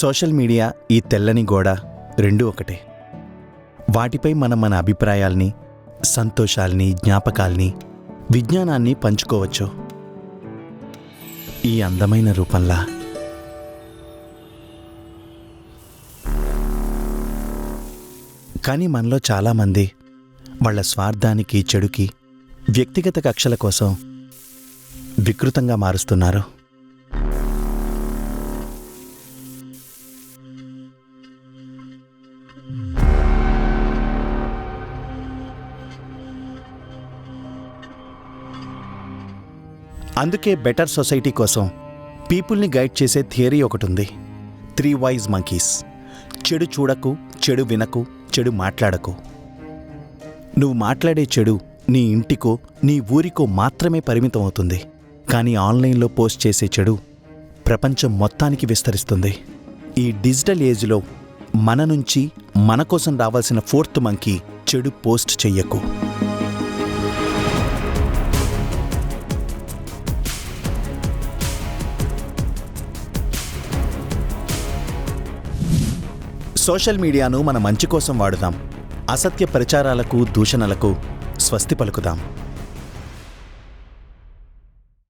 Social media, ఈ తెల్లని గోడ రెండూ ఒకటే. వాటిపై మనం మన అభిప్రాయాల్ని, సంతోషాల్ని, జ్ఞాపకాల్ని, విజ్ఞానాన్ని పంచుకోవచ్చు. ఈ అందమైన రూపంలా. కానీ మనలో చాలామంది వాళ్ళ స్వార్థానికి, చెడుకి, వ్యక్తిగత కక్షల కోసం వికృతంగా మారుస్తున్నారు. అందుకే బెటర్ సొసైటీ కోసం పీపుల్ని గైడ్ చేసే థియరీ ఒకటుంది. 3 వైజ్ మంకీస్. చెడు చూడకు, చెడు వినకు, చెడు మాట్లాడకు. నువ్వు మాట్లాడే చెడు నీ ఇంటికో, నీ ఊరికో మాత్రమే పరిమితం అవుతుంది. కానీ ఆన్లైన్లో పోస్ట్ చేసే చెడు ప్రపంచం మొత్తానికి విస్తరిస్తుంది. ఈ డిజిటల్ ఏజ్లో మన నుంచి, మన కోసం రావాల్సిన 4th మంకీ, చెడు పోస్ట్ చెయ్యకు. సోషల్ మీడియాను మన మంచి కోసం వాడుదాం. అసత్య ప్రచారాలకు, దూషణలకు స్వస్తి పలుకుదాం.